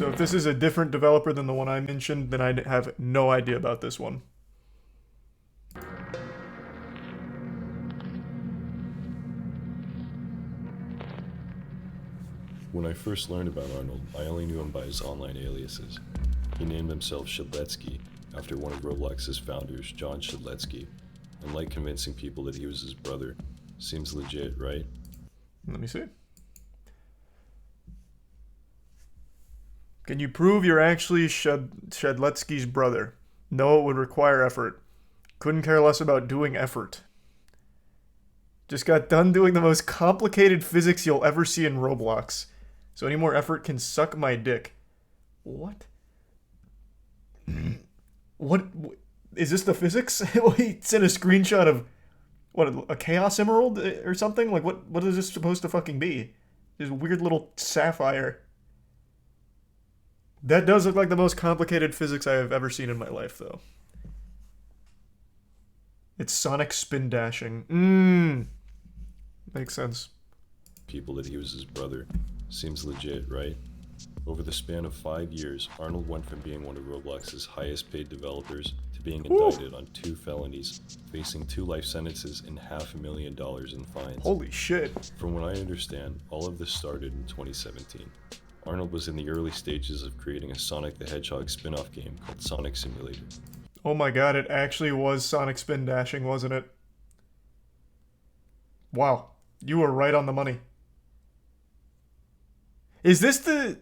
So if this is a different developer than the one I mentioned, then I have no idea about this one. When I first learned about Arnold, I only knew him by his online aliases. He named himself Shedletsky after one of Roblox's founders, John Shedletsky, and liked convincing people that he was his brother. Seems legit, right? Let me see. Can you prove you're actually Shedletsky's brother? No, it would require effort. Couldn't care less about doing effort. Just got done doing the most complicated physics you'll ever see in Roblox. So any more effort can suck my dick. What? What? Is this the physics? He sent a screenshot of, what, a Chaos Emerald or something? Like, what is this supposed to fucking be? This weird little sapphire. That does look like the most complicated physics I have ever seen in my life, though. It's sonic spin dashing. Makes sense. People that he was his brother. Seems legit, right? Over the span of 5 years, Arnold went from being one of Roblox's highest paid developers to being indicted on 2 felonies, facing 2 life sentences and $500,000 in fines. Holy shit. From what I understand, all of this started in 2017. Arnold was in the early stages of creating a Sonic the Hedgehog spin-off game called Sonic Simulator. Oh my god, it actually was sonic spin dashing, wasn't it? Wow. You were right on the money. Is this the...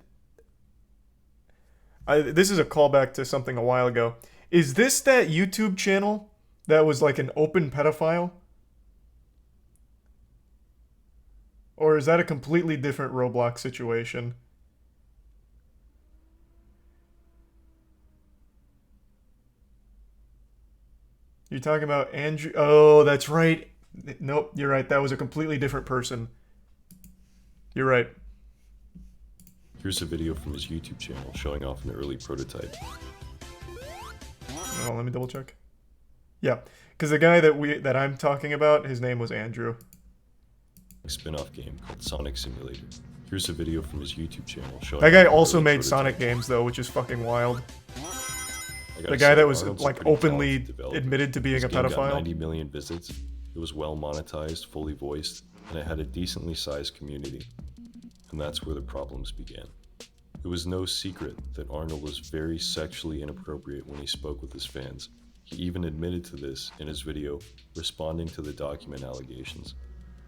this is a callback to something a while ago. Is this that YouTube channel that was like an open pedophile? Or is that a completely different Roblox situation? You're talking about Andrew... Oh, that's right. Nope, you're right. That was a completely different person. You're right. Here's a video from his YouTube channel showing off an early prototype. Oh, let me double check. Yeah, because the guy that I'm talking about, his name was Andrew. A spin-off game called Sonic Simulator. Here's a video from his YouTube channel showing That guy off an also early made prototype. Sonic games, though, which is fucking wild. I gotta The guy say, that was, Arnold's a like, pretty openly talented developer. admitted to being His a game got pedophile. 90 million visits, it was well monetized, fully voiced, and it had a decently sized community. And that's where the problems began. It was no secret that Arnold was very sexually inappropriate when he spoke with his fans. He even admitted to this in his video, responding to the document allegations.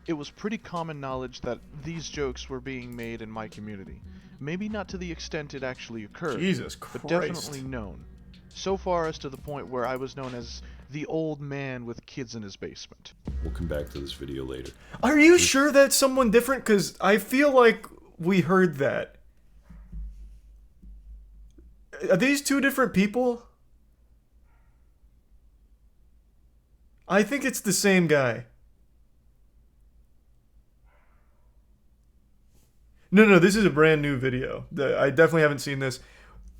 It was pretty common knowledge that these jokes were being made in my community. Maybe not to the extent it actually occurred, Jesus but Christ. definitely known. So far as to the point where I was known as the old man with kids in his basement. We'll come back to this video later. Are you sure that's someone different? Because I feel like we heard that. Are these 2 different people? I think it's the same guy. No, this is a brand new video. I definitely haven't seen this.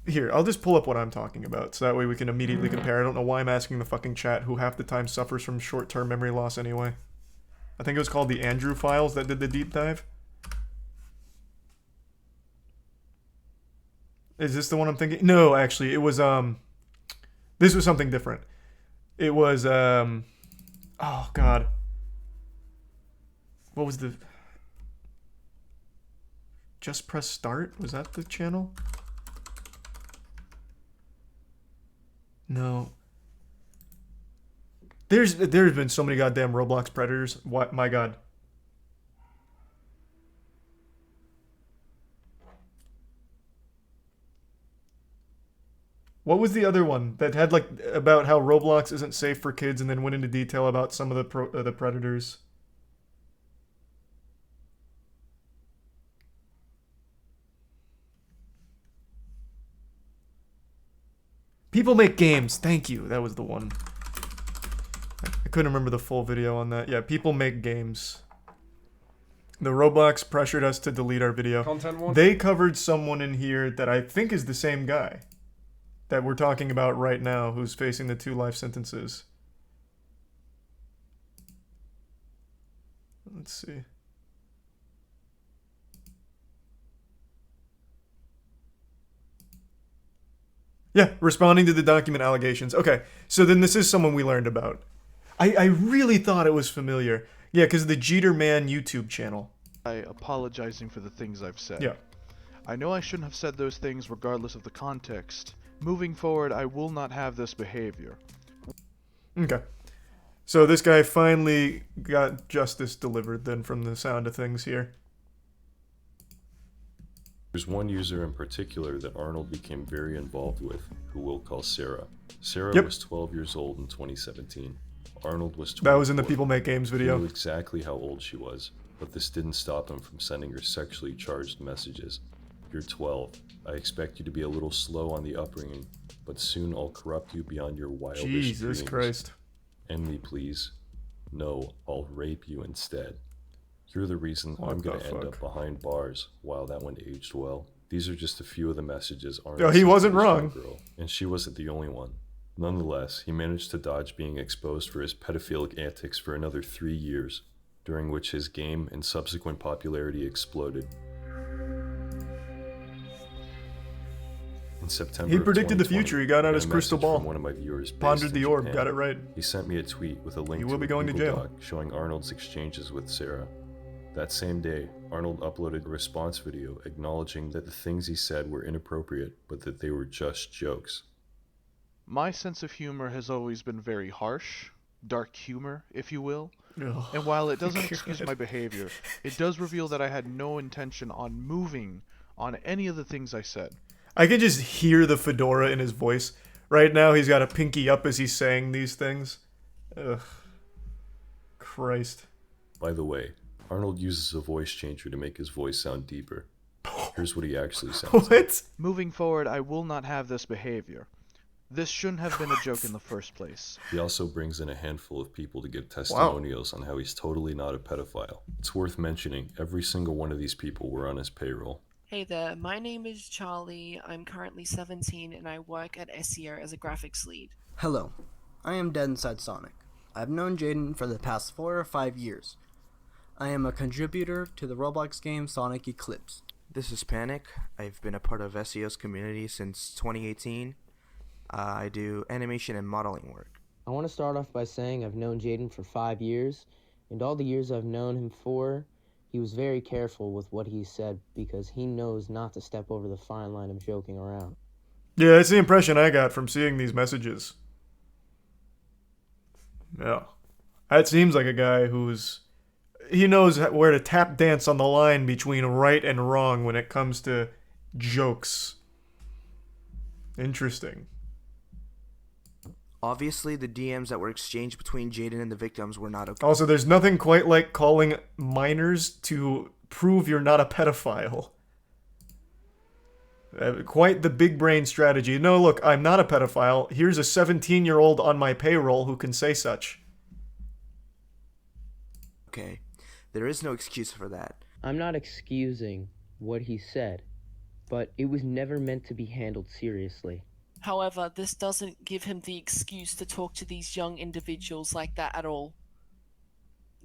Here, I'll just pull up what I'm talking about, so that way we can immediately compare. I don't know why I'm asking the fucking chat, who half the time suffers from short-term memory loss anyway. I think it was called the Andrew Files that did the deep dive. Is this the one I'm thinking? No, actually, it was, this was something different. It was, oh, God. What was the... Just Press Start? Was that the channel? No. There's been so many goddamn Roblox predators. What? My God. What was the other one that had like about how Roblox isn't safe for kids, and then went into detail about some of the predators? People make games. Thank you. That was the one. I couldn't remember the full video on that. Yeah, people make games. The Roblox pressured us to delete our video. Content one? They covered someone in here that I think is the same guy that we're talking about right now, who's facing the 2 life sentences. Let's see. Yeah, responding to the document allegations. Okay, so then this is someone we learned about. I really thought it was familiar. Yeah, because the Jeter Man YouTube channel. By apologizing for the things I've said. Yeah. I know I shouldn't have said those things regardless of the context. Moving forward, I will not have this behavior. Okay. So this guy finally got justice delivered then from the sound of things here. There's one user in particular that Arnold became very involved with, who we'll call Sarah. Sarah was 12 years old in 2017. Arnold was 24. That was in the People Make Games video. He knew exactly how old she was, but this didn't stop him from sending her sexually charged messages. You're 12. I expect you to be a little slow on the upbringing, but soon I'll corrupt you beyond your wildest Jesus dreams. Christ. End me, please. No, I'll rape you instead. You're the reason I'm gonna end up behind bars. Wow, that one aged well. These are just a few of the messages Arnold Oh, he wasn't sent to this wrong. young girl, and she wasn't the only one. Nonetheless, he managed to dodge being exposed for his pedophilic antics for another 3 years, during which his game and subsequent popularity exploded. In September He of predicted the 2020, future. He got out I got his a crystal message from ball. one of my viewers based Pondered in the orb. Japan. Got it right. He sent me a tweet with a link He to will be a going to Google jail. Doc showing Arnold's exchanges with Sarah. That same day, Arnold uploaded a response video acknowledging that the things he said were inappropriate, but that they were just jokes. My sense of humor has always been very harsh, dark humor, if you will. Ugh. And while it doesn't excuse God. my behavior, it does reveal that I had no intention on moving on any of the things I said. I can just hear the fedora in his voice. Right now, he's got a pinky up as he's saying these things. Ugh. Christ. By the way, Arnold uses a voice changer to make his voice sound deeper. Here's what he actually sounds like. What? Moving forward, I will not have this behavior. This shouldn't have been a joke in the first place. He also brings in a handful of people to give testimonials on how he's totally not a pedophile. It's worth mentioning, every single one of these people were on his payroll. Hey there, my name is Charlie. I'm currently 17 and I work at SEO as a graphics lead. Hello, I am Dead Inside Sonic. I've known Jaden for the past 4 or 5 years. I am a contributor to the Roblox game Sonic Eclipse. This is Panic. I've been a part of SEO's community since 2018. I do animation and modeling work. I want to start off by saying I've known Jaden for 5 years, and all the years I've known him for, he was very careful with what he said because he knows not to step over the fine line of joking around. Yeah, that's the impression I got from seeing these messages. Yeah. That seems like a guy who's... He knows where to tap dance on the line between right and wrong when it comes to jokes. Interesting. Obviously, the DMs that were exchanged between Jaden and the victims were not okay. Also, there's nothing quite like calling minors to prove you're not a pedophile. Quite the big brain strategy. No, look, I'm not a pedophile. Here's a 17-year-old on my payroll who can say such. Okay, there is no excuse for that. I'm not excusing what he said, but it was never meant to be handled seriously. However, this doesn't give him the excuse to talk to these young individuals like that at all.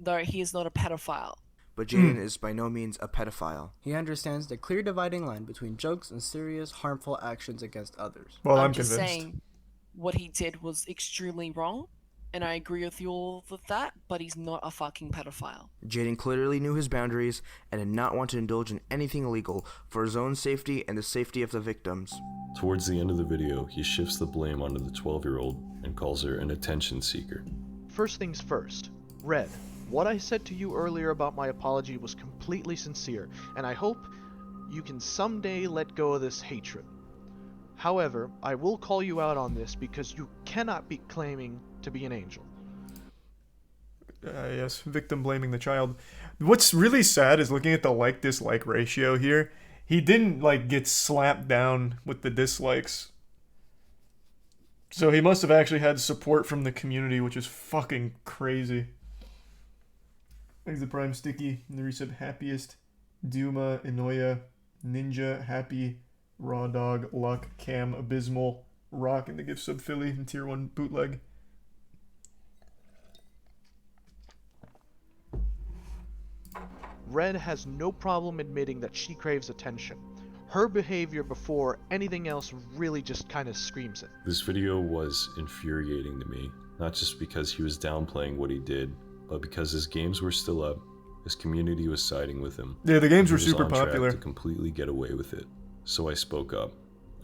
Though he is not a pedophile. But Jaden is by no means a pedophile. He understands the clear dividing line between jokes and serious, harmful actions against others. Well, I'm just convinced. saying what he did was extremely wrong, and I agree with you all with that, but he's not a fucking pedophile. Jaden clearly knew his boundaries and did not want to indulge in anything illegal for his own safety and the safety of the victims. Towards the end of the video, he shifts the blame onto the 12-year-old and calls her an attention seeker. First things first. Red, what I said to you earlier about my apology was completely sincere, and I hope you can someday let go of this hatred. However, I will call you out on this because you cannot be claiming to be an angel. Yes, victim blaming the child. What's really sad is looking at the like-dislike ratio here. He didn't, get slapped down with the dislikes. So he must have actually had support from the community, which is fucking crazy. Thanks to Prime Sticky, and the resub Happiest, Duma, Inoya, Ninja, Happy, Raw Dog, Luck, Cam, Abysmal, Rock, and the gift sub Philly, and Tier 1 Bootleg. Red has no problem admitting that she craves attention. Her behavior before anything else really just kind of screams it. This video was infuriating to me, not just because he was downplaying what he did, but because his games were still up, his community was siding with him. Yeah, the games and were he was super on track popular. to completely get away with it. So I spoke up.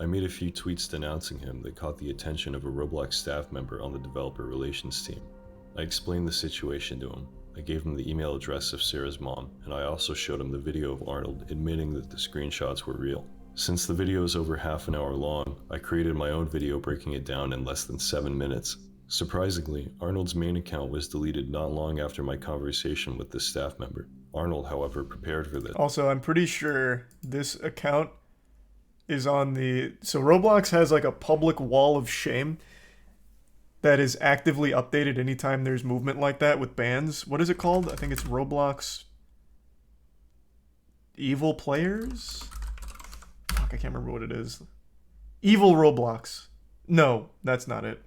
I made a few tweets denouncing him that caught the attention of a Roblox staff member on the developer relations team. I explained the situation to him. I gave him the email address of Sarah's mom, and I also showed him the video of Arnold admitting that the screenshots were real. Since the video is over half an hour long, I created my own video breaking it down in less than 7 minutes. Surprisingly, Arnold's main account was deleted not long after my conversation with this staff member. Arnold, however, prepared for this. Also, I'm pretty sure this account is on the... So Roblox has like a public wall of shame that is actively updated anytime there's movement like that with bans. What is it called? I think it's Roblox Evil Players? Fuck, I can't remember what it is. Evil Roblox. No, that's not it.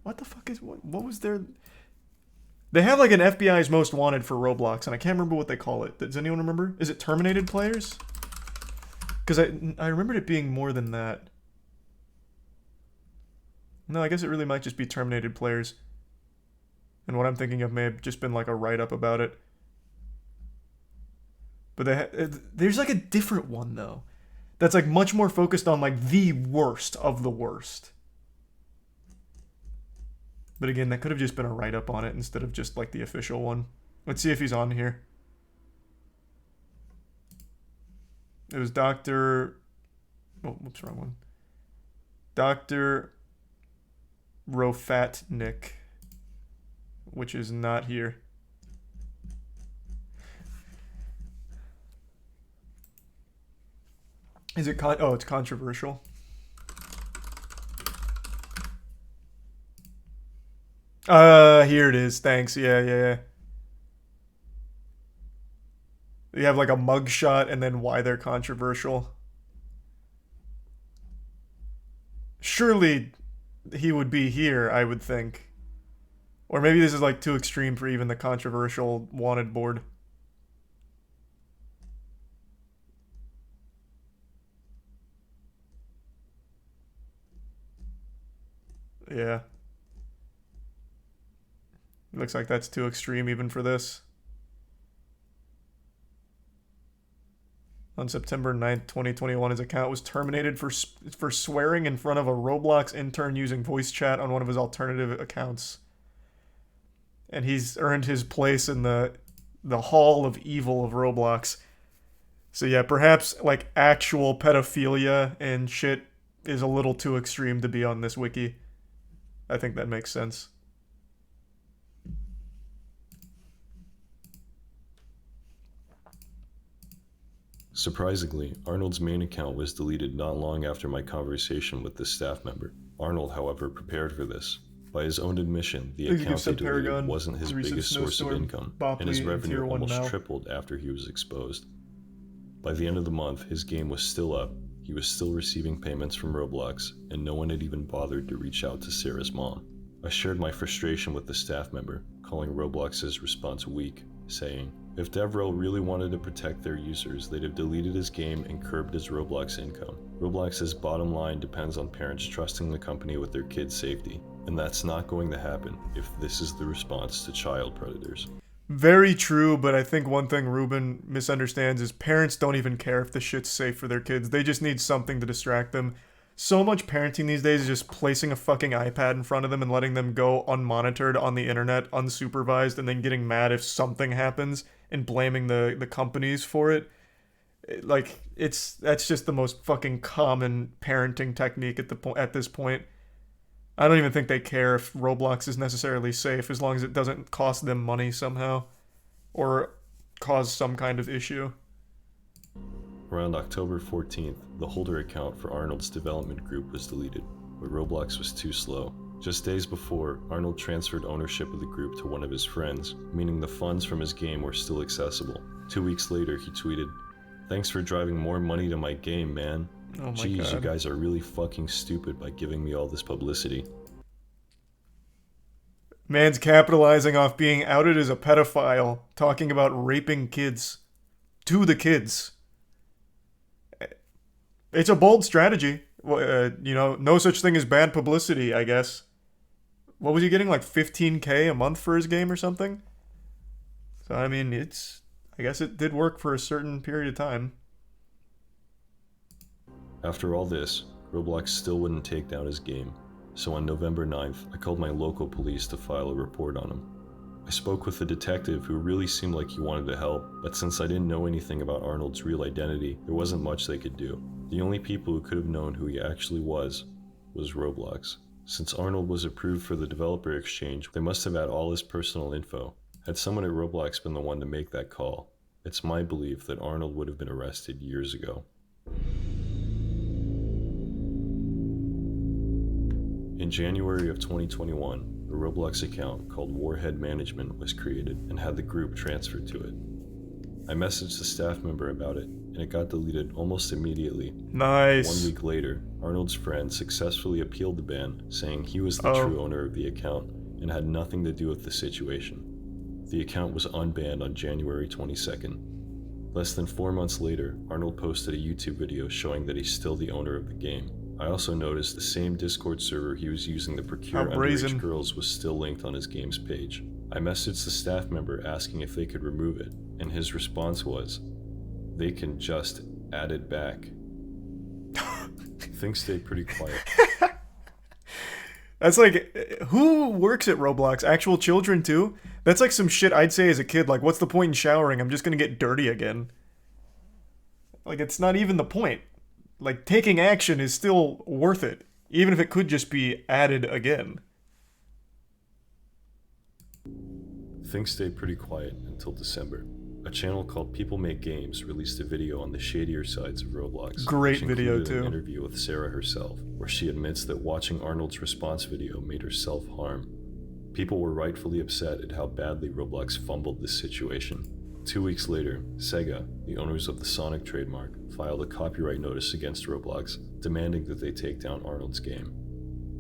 What the fuck is... What was their... They have like an FBI's Most Wanted for Roblox, and I can't remember what they call it. Does anyone remember? Is it Terminated Players? Because I remembered it being more than that. No, I guess it really might just be Terminated Players. And what I'm thinking of may have just been like a write-up about it. But there's like a different one, though. That's like much more focused on like the worst of the worst. But again, that could have just been a write-up on it instead of just like the official one. Let's see if he's on here. It was Dr. Oh, whoops, wrong one. Dr. Rofatnik, which is not here. Is it oh, it's controversial. Here it is. Thanks. Yeah. You have like a mugshot and then why they're controversial. Surely he would be here, I would think. Or maybe this is like too extreme for even the controversial wanted board. Yeah. Looks like that's too extreme even for this. On September 9th, 2021, his account was terminated for swearing in front of a Roblox intern using voice chat on one of his alternative accounts. And he's earned his place in the hall of evil of Roblox. So yeah, perhaps like actual pedophilia and shit is a little too extreme to be on this wiki. I think that makes sense. Surprisingly, Arnold's main account was deleted not long after my conversation with this staff member. Arnold, however, prepared for this. By his own admission, the account he deleted wasn't his biggest source of income, and his revenue almost tripled after he was exposed. By the end of the month, his game was still up, he was still receiving payments from Roblox, and no one had even bothered to reach out to Sarah's mom. I shared my frustration with the staff member, calling Roblox's response weak, saying, if DevRel really wanted to protect their users, they'd have deleted his game and curbed his Roblox income. Roblox's bottom line depends on parents trusting the company with their kids' safety, and that's not going to happen if this is the response to child predators. Very true, but I think one thing Ruben misunderstands is parents don't even care if the shit's safe for their kids. They just need something to distract them. So much parenting these days is just placing a fucking iPad in front of them and letting them go unmonitored on the internet, unsupervised, and then getting mad if something happens and blaming the companies for it. Like, that's just the most fucking common parenting technique at this point. I don't even think they care if Roblox is necessarily safe as long as it doesn't cost them money somehow or cause some kind of issue. Around October 14th, the holder account for Arnold's development group was deleted, but Roblox was too slow. Just days before, Arnold transferred ownership of the group to one of his friends, meaning the funds from his game were still accessible. 2 weeks later, he tweeted, "Thanks for driving more money to my game, man. Oh my Jeez, God. you guys are really fucking stupid by giving me all this publicity." Man's capitalizing off being outed as a pedophile, talking about raping kids. To the kids. It's a bold strategy. You know, no such thing as bad publicity, I guess. What was he getting, like 15K a month for his game or something? So, I mean, I guess it did work for a certain period of time. After all this, Roblox still wouldn't take down his game, so on November 9th, I called my local police to file a report on him. I spoke with a detective who really seemed like he wanted to help, but since I didn't know anything about Arnold's real identity, there wasn't much they could do. The only people who could have known who he actually was Roblox. Since Arnold was approved for the developer exchange, they must have had all his personal info. Had someone at Roblox been the one to make that call, it's my belief that Arnold would have been arrested years ago. In January of 2021, a Roblox account called Warhead Management was created and had the group transferred to it. I messaged the staff member about it, and it got deleted almost immediately. Nice. 1 week later, Arnold's friend successfully appealed the ban, saying he was the true owner of the account and had nothing to do with the situation. The account was unbanned on January 22nd. Less than 4 months later, Arnold posted a YouTube video showing that he's still the owner of the game. I also noticed the same Discord server he was using to procure underage girls was still linked on his game's page. I messaged the staff member asking if they could remove it, and his response was, "They can just add it back." Things stayed pretty quiet. That's like, who works at Roblox? Actual children too? That's like some shit I'd say as a kid, like, what's the point in showering? I'm just gonna get dirty again. Like, it's not even the point. Like, taking action is still worth it, even if it could just be added again. Things stayed pretty quiet until December. A channel called People Make Games released a video on the shadier sides of Roblox. Great video too. An interview with Sarah herself, where she admits that watching Arnold's response video made her self-harm. People were rightfully upset at how badly Roblox fumbled this situation. 2 weeks later, Sega, the owners of the Sonic trademark, filed a copyright notice against Roblox, demanding that they take down Arnold's game.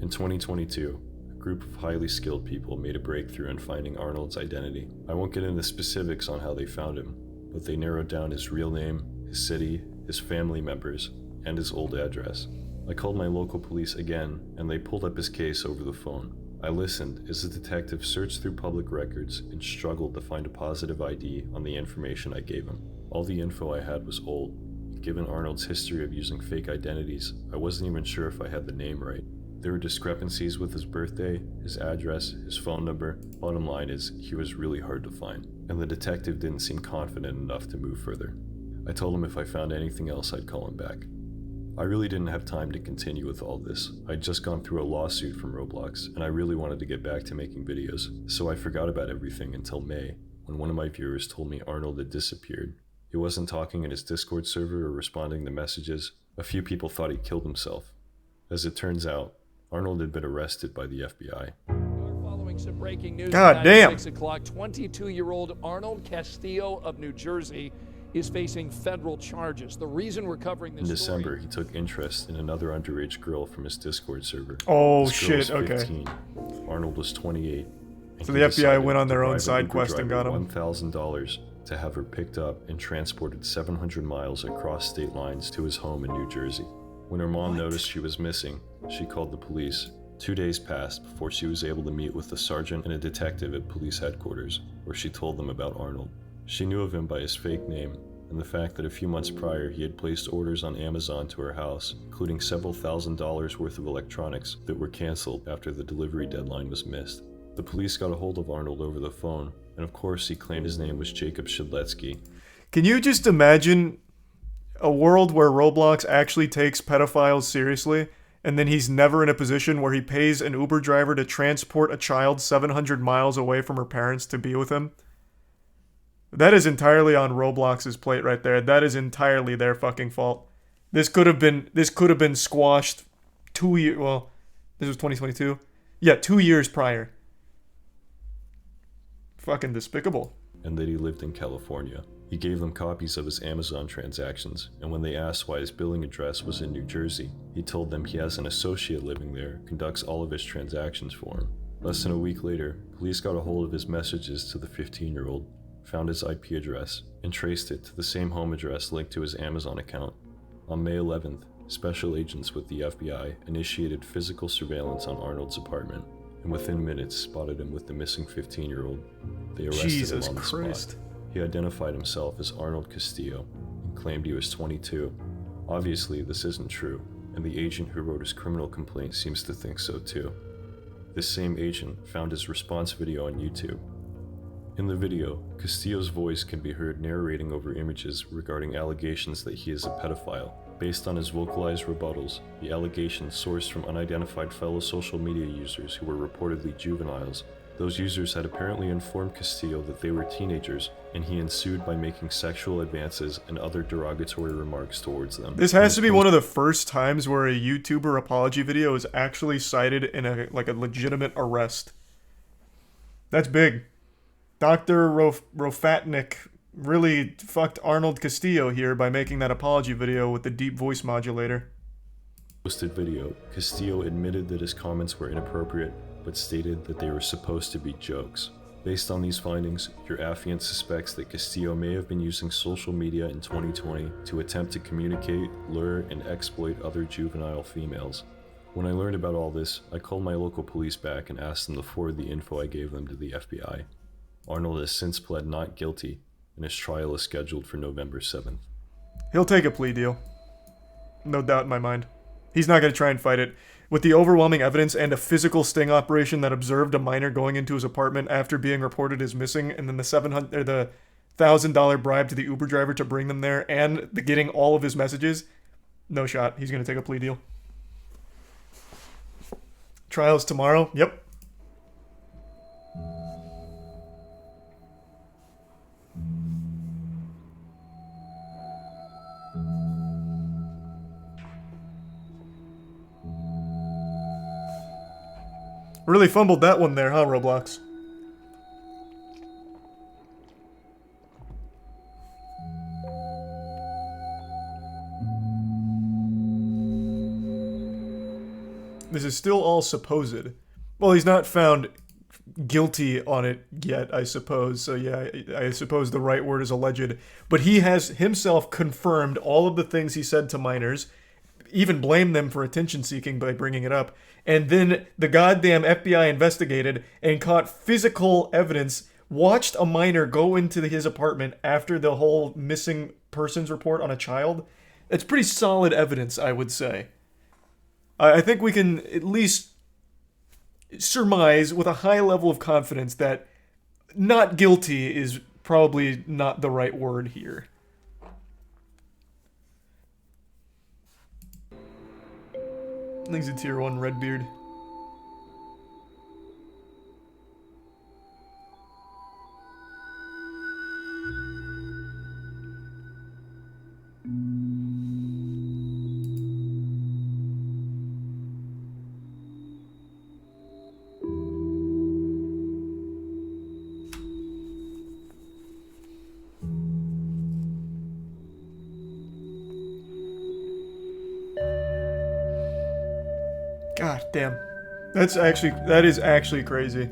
In 2022, a group of highly skilled people made a breakthrough in finding Arnold's identity. I won't get into specifics on how they found him, but they narrowed down his real name, his city, his family members, and his old address. I called my local police again, and they pulled up his case over the phone. I listened as the detective searched through public records and struggled to find a positive ID on the information I gave him. All the info I had was old. Given Arnold's history of using fake identities, I wasn't even sure if I had the name right. There were discrepancies with his birthday, his address, his phone number. Bottom line is, he was really hard to find, and the detective didn't seem confident enough to move further. I told him if I found anything else, I'd call him back. I really didn't have time to continue with all this. I'd just gone through a lawsuit from Roblox, and I really wanted to get back to making videos, so I forgot about everything until May, when one of my viewers told me Arnold had disappeared. He wasn't talking in his Discord server or responding to messages. A few people thought he killed himself. As it turns out, Arnold had been arrested by the FBI. Following some breaking news God damn. 6 o'clock, 22-year-old Arnold Castillo of New Jersey is facing federal charges. The reason we're covering this In December, he took interest in another underage girl from his Discord server. Oh This girl shit, was okay. 15. Arnold was 28. and So he the FBI decided went on to their own bribe side Uber quest and driver got him. $1,000 to have her picked up and transported 700 miles across state lines to his home in New Jersey. When her mom noticed she was missing, she called the police. 2 days passed before she was able to meet with a sergeant and a detective at police headquarters, where she told them about Arnold. She knew of him by his fake name and the fact that a few months prior he had placed orders on Amazon to her house, including several $1,000s worth of electronics that were canceled after the delivery deadline was missed. The police got a hold of Arnold over the phone, and of course he claimed his name was Jacob Shedletsky. Can you just imagine a world where Roblox actually takes pedophiles seriously, and then he's never in a position where he pays an Uber driver to transport a child 700 miles away from her parents to be with him? That is entirely on Roblox's plate right there. That is entirely their fucking fault. This could have been squashed 2 years. Well, this was 2022. Yeah, 2 years prior. Fucking despicable. And that he lived in California. He gave them copies of his Amazon transactions, and when they asked why his billing address was in New Jersey, he told them he has an associate living there, conducts all of his transactions for him. Less than a week later, police got a hold of his messages to the 15-year-old, found his IP address, and traced it to the same home address linked to his Amazon account. On May 11th, special agents with the FBI initiated physical surveillance on Arnold's apartment, and within minutes spotted him with the missing 15-year-old. They arrested Jesus him on the Christ. spot. He identified himself as Arnold Castillo and claimed he was 22. Obviously, this isn't true, and the agent who wrote his criminal complaint seems to think so too. This same agent found his response video on YouTube. In the video, Castillo's voice can be heard narrating over images regarding allegations that he is a pedophile. Based on his vocalized rebuttals, the allegations sourced from unidentified fellow social media users who were reportedly juveniles. Those users had apparently informed Castillo that they were teenagers, and he ensued by making sexual advances and other derogatory remarks towards them. This has to be one of the first times where a YouTuber apology video is actually cited in a legitimate arrest. That's big. Dr. Rofatnik really fucked Arnold Castillo here by making that apology video with the deep voice modulator. Posted video, Castillo admitted that his comments were inappropriate, but stated that they were supposed to be jokes. Based on these findings, your affiant suspects that Castillo may have been using social media in 2020 to attempt to communicate, lure, and exploit other juvenile females. When I learned about all this, I called my local police back and asked them to forward the info I gave them to the FBI. Arnold has since pled not guilty, and his trial is scheduled for November 7th. He'll take a plea deal. No doubt in my mind. He's not going to try and fight it. With the overwhelming evidence and a physical sting operation that observed a minor going into his apartment after being reported as missing, and then the $1,000 bribe to the Uber driver to bring them there, and getting all of his messages, no shot. He's going to take a plea deal. Trials tomorrow? Yep. Really fumbled that one there, huh, Roblox? This is still all supposed. Well, he's not found guilty on it yet, I suppose. So yeah, I suppose the right word is alleged. But he has himself confirmed all of the things he said to minors, even blamed them for attention seeking by bringing it up. And then the goddamn FBI investigated and caught physical evidence, watched a minor go into his apartment after the whole missing persons report on a child. It's pretty solid evidence, I would say. I think we can at least surmise with a high level of confidence that not guilty is probably not the right word here. I think it's a tier 1 Redbeard. God damn. That is actually crazy.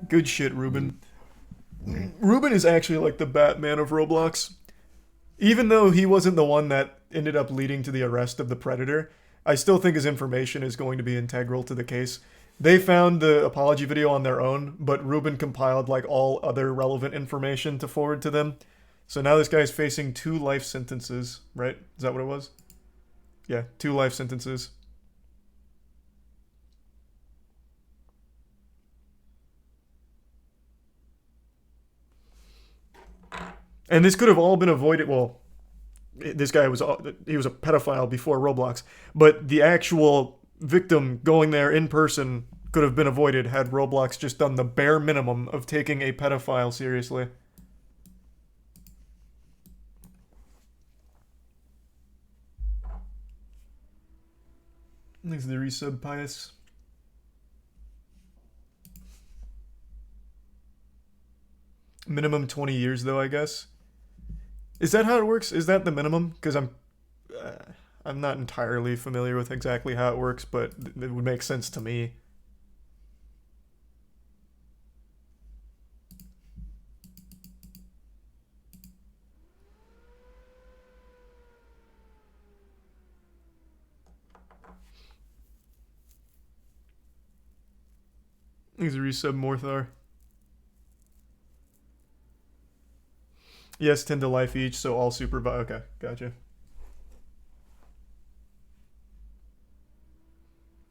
Good shit, Ruben. Ruben is actually like the Batman of Roblox. Even though he wasn't the one that ended up leading to the arrest of the Predator, I still think his information is going to be integral to the case. They found the apology video on their own, but Ruben compiled like all other relevant information to forward to them. So now this guy's facing 2 life sentences, right? Is that what it was? Yeah, 2 life sentences. And this could have all been avoided. Well, this guy was a pedophile before Roblox, but the actual victim going there in person could have been avoided had Roblox just done the bare minimum of taking a pedophile seriously. Thanks to the resub, Pius. Minimum 20 years, though, I guess. Is that how it works? Is that the minimum? Because I'm not entirely familiar with exactly how it works, but it would make sense to me. He's a resub Morthar. Yes, 10 to life each, so all supervise. Okay, gotcha.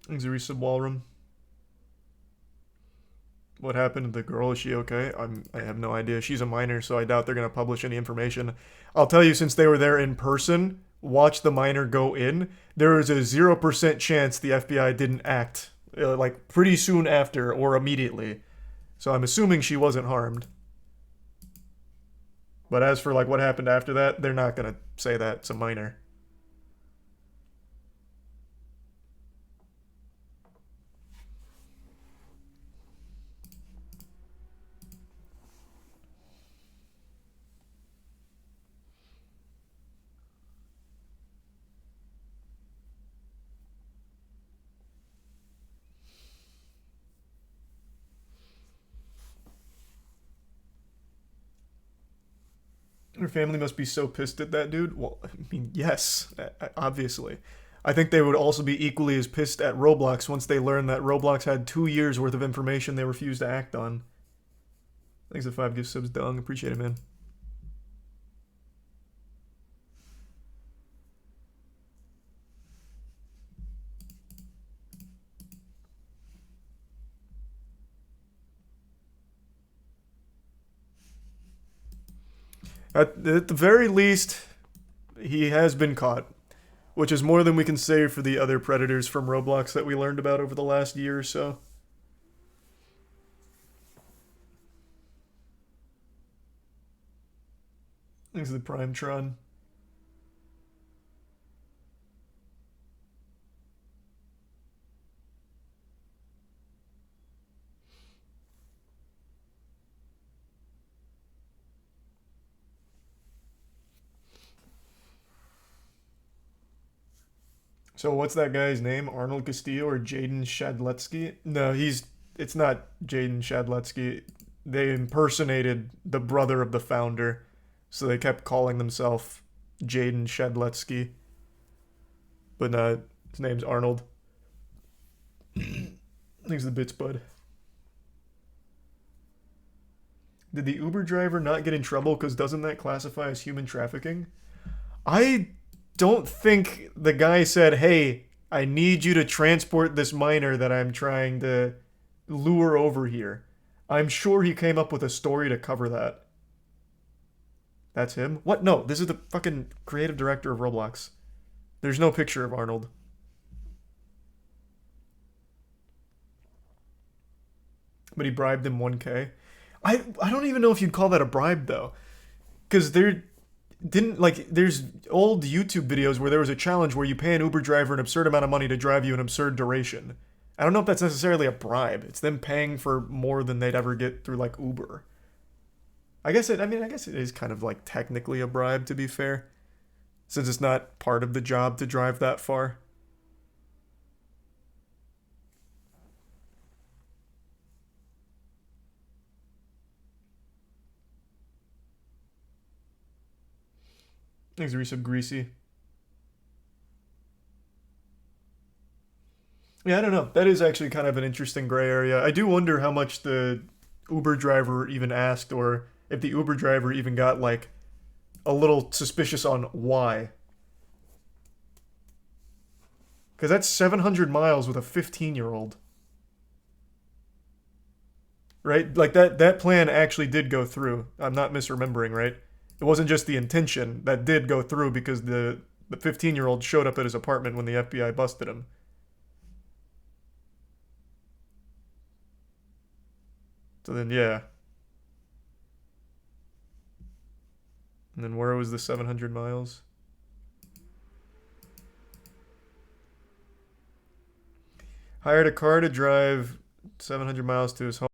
He's a resub Walrum. What happened to the girl? Is she okay? I have no idea. She's a minor, so I doubt they're going to publish any information. I'll tell you, since they were there in person, watch the minor go in, there is a 0% chance the FBI didn't act, like, pretty soon after or immediately. So I'm assuming she wasn't harmed. But as for, like, what happened after that, they're not going to say that. It's a minor. Her family must be so pissed at that dude. Well, I mean, yes, obviously. I think they would also be equally as pissed at Roblox once they learned that Roblox had 2 years worth of information they refused to act on. Thanks for 5 gift subs, Dung. Appreciate it, man. At the very least, he has been caught, which is more than we can say for the other predators from Roblox that we learned about over the last year or so. Thanks to the Primetron. So what's that guy's name? Arnold Castillo or Jaden Shadletsky? No, it's not Jaden Shadletsky. They impersonated the brother of the founder, so they kept calling themselves Jaden Shadletsky. But his name's Arnold. Thanks the bits, bud. Did the Uber driver not get in trouble because doesn't that classify as human trafficking? I don't think the guy said, hey, I need you to transport this minor that I'm trying to lure over here. I'm sure he came up with a story to cover that. That's him? What? No, this is the fucking creative director of Roblox. There's no picture of Arnold. But he bribed him 1K. I don't even know if you'd call that a bribe, though. Because there's old YouTube videos where there was a challenge where you pay an Uber driver an absurd amount of money to drive you an absurd duration. I don't know if that's necessarily a bribe. It's them paying for more than they'd ever get through, like, Uber. I guess it is kind of, like, technically a bribe, to be fair. Since it's not part of the job to drive that far. Thanks, Resub Greasy. Yeah, I don't know. That is actually kind of an interesting gray area. I do wonder how much the Uber driver even asked, or if the Uber driver even got, like, a little suspicious on why. Because that's 700 miles with a 15-year-old. Right? Like, that plan actually did go through. I'm not misremembering, right? It wasn't just the intention that did go through because the 15-year-old showed up at his apartment when the FBI busted him. So then, yeah. And then where was the 700 miles? Hired a car to drive 700 miles to his home.